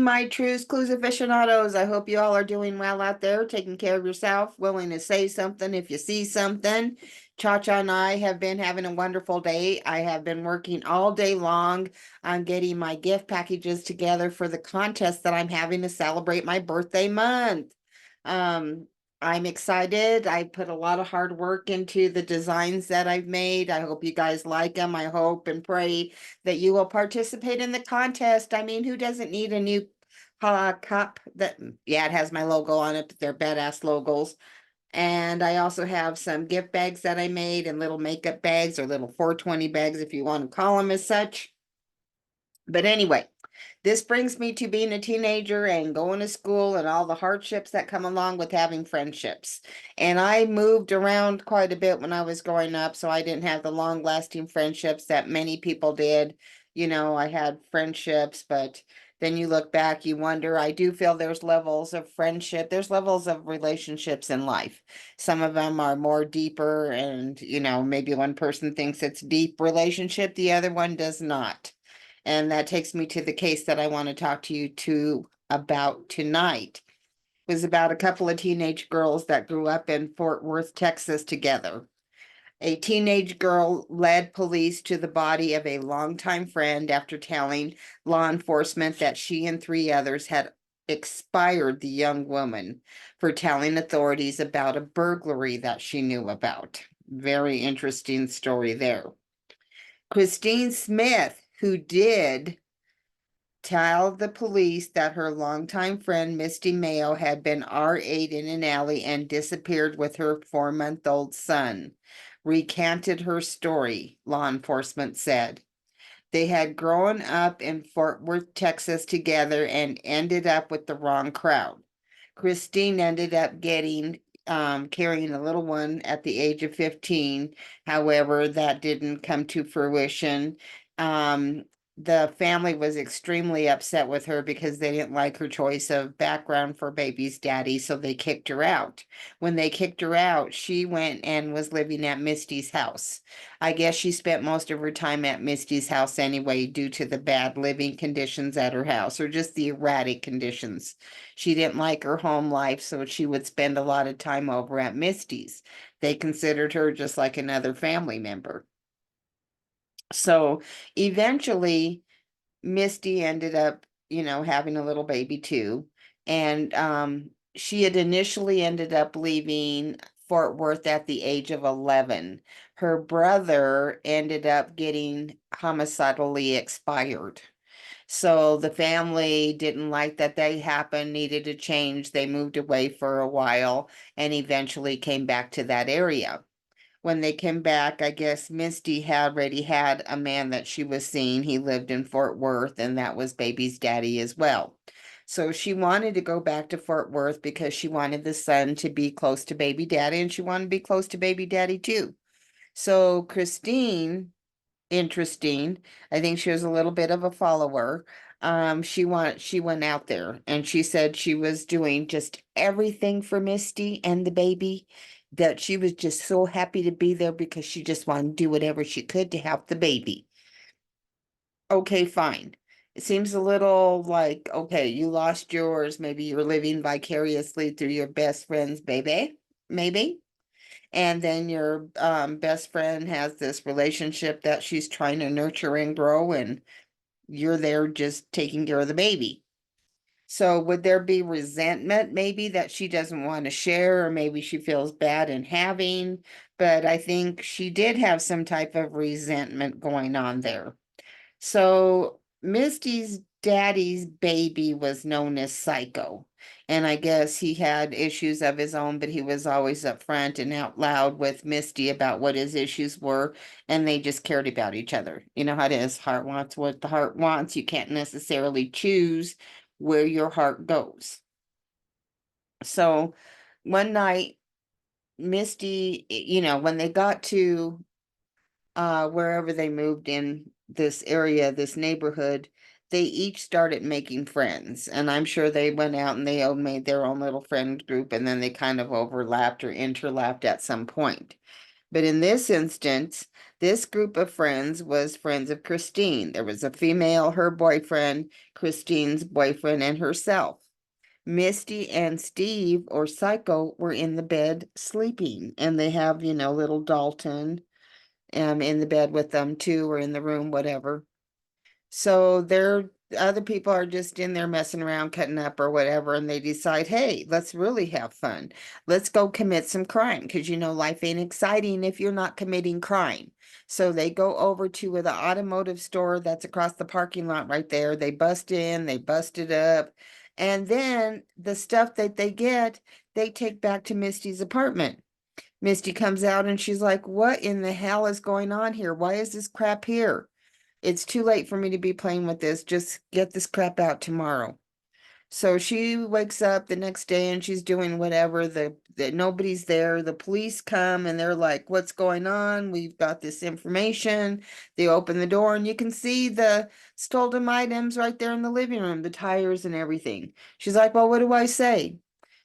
my Trues Clues aficionados. I hope you all are doing well out there, taking care of yourself, willing to say something if you see something. Cha-Cha and I have been having a wonderful day. I have been working all day long on getting my gift packages together for the contest that I'm having to celebrate my birthday month. Um, I'm excited. I put a lot of hard work into the designs that I've made. I hope you guys like them. I hope and pray that you will participate in the contest. I mean, who doesn't need a new cup that, yeah, it has my logo on it, but they're badass logos. And I also have some gift bags that I made and little makeup bags or little 420 bags, if you want to call them as such. But anyway, this brings me to being a teenager and going to school and all the hardships that come along with having friendships. And I moved around quite a bit when I was growing up, so I didn't have the long-lasting friendships that many people did. You know, I had friendships, but then you look back, you wonder. I do feel there's levels of friendship, there's levels of relationships in life. Some of them are more deeper, and maybe one person thinks it's deep relationship, the other one does not. And that takes me to the case that I want to talk to you about tonight. It was about a couple of teenage girls that grew up in Fort Worth, Texas together. A teenage girl led police to the body of a longtime friend after telling law enforcement that she and three others had expired the young woman for telling authorities about a burglary that she knew about. Very interesting story there. Christine Smith, who did tell the police that her longtime friend Misty Mayo had been R8 in an alley and disappeared with her 4-month-old son, recanted her story, law enforcement said. They had grown up in Fort Worth, Texas together and ended up with the wrong crowd. Christine ended up carrying a little one at the age of 15. However, that didn't come to fruition. The family was extremely upset with her because they didn't like her choice of background for baby's daddy, so they kicked her out. When they kicked her out, she went and was living at Misty's house. I guess she spent most of her time at Misty's house anyway, due to the bad living conditions at her house, or just the erratic conditions. She didn't like her home life, so she would spend a lot of time over at Misty's. They considered her just like another family member. So eventually, Misty ended up, having a little baby too. And she had initially ended up leaving Fort Worth at the age of 11. Her brother ended up getting homicidally expired. So the family didn't like that they happened, needed a change. They moved away for a while and eventually came back to that area. When they came back, I guess Misty had already had a man that she was seeing. He lived in Fort Worth, and that was baby's daddy as well. So she wanted to go back to Fort Worth because she wanted the son to be close to baby daddy, and she wanted to be close to baby daddy too. So Christine, interesting. I think she was a little bit of a follower. She went out there and she said she was doing just everything for Misty and the baby, that she was just so happy to be there because she just wanted to do whatever she could to help the baby. Okay, fine. It seems a little like, okay, you lost yours. Maybe you're living vicariously through your best friend's baby, maybe. And then your best friend has this relationship that she's trying to nurture and grow, and you're there just taking care of the baby. So would there be resentment maybe that she doesn't want to share, or maybe she feels bad in having? But I think she did have some type of resentment going on there. So Misty's daddy's baby was known as Psycho. And I guess he had issues of his own, but he was always upfront and out loud with Misty about what his issues were, and they just cared about each other. You know how it is, heart wants what the heart wants. You can't necessarily choose where your heart goes. So one night, Misty, when they got to wherever they moved in this area, this neighborhood, they each started making friends. And I'm sure they went out and they all made their own little friend group, and then they kind of overlapped or interlapped at some point. But in this instance, this group of friends was friends of Christine. There was a female, her boyfriend, Christine's boyfriend, and herself. Misty and Steve, or Psycho, were in the bed sleeping, and they have, little Dalton in the bed with them too, or in the room, whatever. So other people are just in there messing around, cutting up or whatever, and they decide, hey, let's really have fun. Let's go commit some crime because life ain't exciting if you're not committing crime. So they go over to the automotive store that's across the parking lot right there. They bust in, they bust it up, and then the stuff that they get, they take back to Misty's apartment. Misty comes out and she's like, what in the hell is going on here? Why is this crap here? It's too late for me to be playing with this. Just get this crap out tomorrow. So she wakes up the next day and she's doing whatever. Nobody's there. The police come and they're like, "What's going on? We've got this information." They open the door and you can see the stolen items right there in the living room, the tires and everything. She's like, "Well, what do I say?"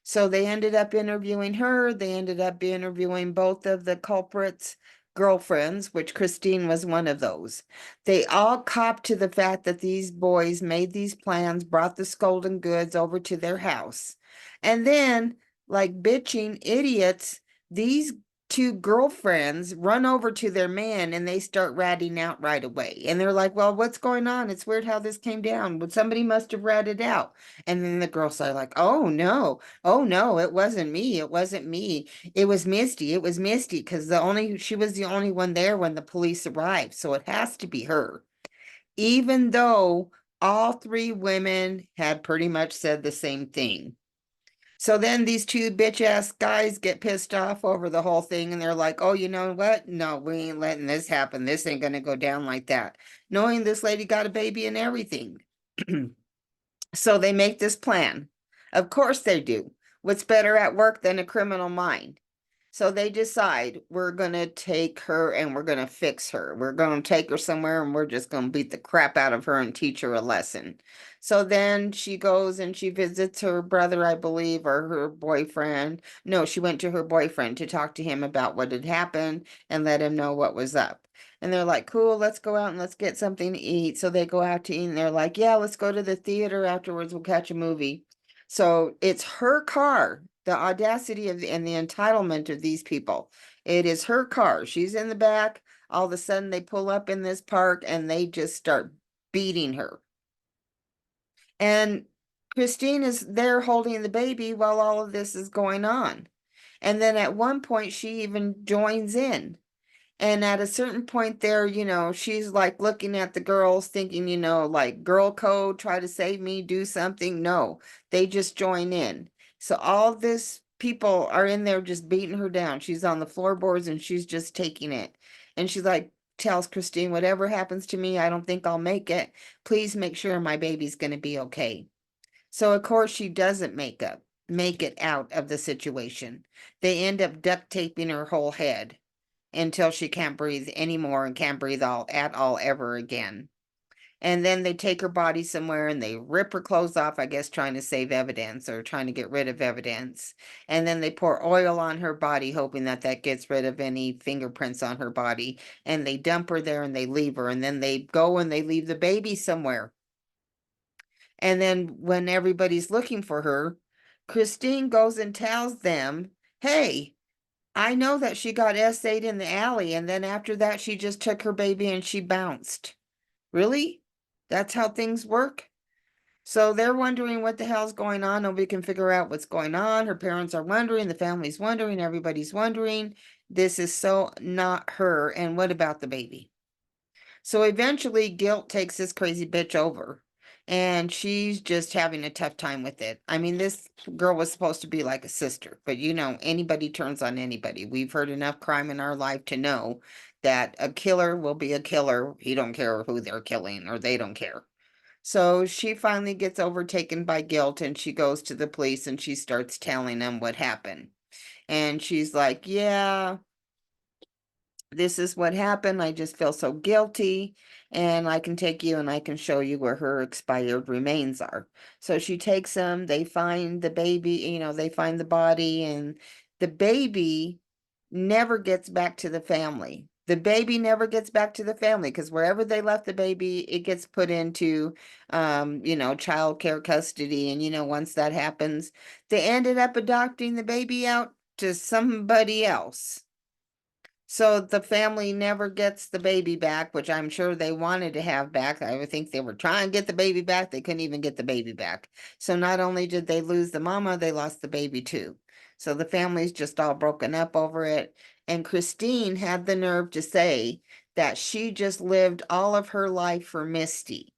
So they ended up interviewing her. They ended up interviewing both of the culprits' girlfriends, which Christine was one of those. They all copped to the fact that these boys made these plans, brought the stolen goods over to their house. And then, like bitching idiots, these two girlfriends run over to their man and they start ratting out right away. And they're like, well, what's going on? It's weird how this came down. Well, somebody must have ratted out. And then the girls are like, oh no, it wasn't me. It wasn't me. It was Misty. It was Misty because she was the only one there when the police arrived. So it has to be her. Even though all three women had pretty much said the same thing. So then these two bitch ass guys get pissed off over the whole thing and they're like, oh, you know what? No, we ain't letting this happen. This ain't going to go down like that. Knowing this lady got a baby and everything. So they make this plan. Of course they do. What's better at work than a criminal mind? So they decide we're going to take her and we're going to fix her. We're going to take her somewhere and we're just going to beat the crap out of her and teach her a lesson. So then she goes and she visits her brother, I believe, or her boyfriend. No, she went to her boyfriend to talk to him about what had happened and let him know what was up. And they're like, cool, let's go out and let's get something to eat. So they go out to eat and they're like, yeah, let's go to the theater afterwards. We'll catch a movie. So it's her car, the audacity and the entitlement of these people. It is her car. She's in the back. All of a sudden they pull up in this park and they just start beating her. And Christine is there holding the baby while all of this is going on. And then at one point she even joins in. And at a certain point there, she's like looking at the girls thinking, like girl code, try to save me, do something. No, they just join in. So all this people are in there just beating her down. She's on the floorboards and she's just taking it. And she's like, tells Christine, whatever happens to me, I don't think I'll make it. Please make sure my baby's going to be okay. So of course she doesn't make it out of the situation. They end up duct taping her whole head until she can't breathe anymore and can't breathe at all ever again. And then they take her body somewhere and they rip her clothes off, I guess trying to save evidence or trying to get rid of evidence. And then they pour oil on her body, hoping that that gets rid of any fingerprints on her body. And they dump her there and they leave her. And then they go and they leave the baby somewhere. And then when everybody's looking for her, Christine goes and tells them, hey, I know that she got essayed in the alley, and then after that, she just took her baby and she bounced. Really? That's how things work? So they're wondering what the hell's going on. Nobody can figure out what's going on. Her parents are wondering, the family's wondering, everybody's wondering. This is so not her. And what about the baby? So eventually, guilt takes this crazy bitch over. And she's just having a tough time with it. I mean, this girl was supposed to be like a sister, but anybody turns on anybody. We've heard enough crime in our life to know that a killer will be a killer. He don't care who they're killing or they don't care. So she finally gets overtaken by guilt and she goes to the police and she starts telling them what happened. And she's like, yeah, this is what happened. I just feel so guilty. And I can take you and I can show you where her expired remains are. So she takes them, they find the baby, they find the body, and the baby never gets back to the family. The baby never gets back to the family because wherever they left the baby, it gets put into, child care custody. And, once that happens, they ended up adopting the baby out to somebody else. So the family never gets the baby back, which I'm sure they wanted to have back. I would think they were trying to get the baby back. They couldn't even get the baby back. So not only did they lose the mama, they lost the baby too. So the family's just all broken up over it. And Christine had the nerve to say that she just lived all of her life for Misty.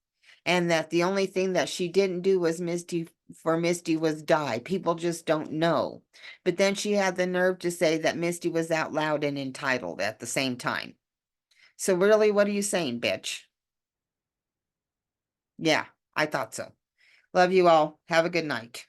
And that the only thing that she didn't do was Misty was die. People just don't know. But then she had the nerve to say that Misty was out loud and entitled at the same time. So really, what are you saying, bitch? Yeah, I thought so. Love you all. Have a good night.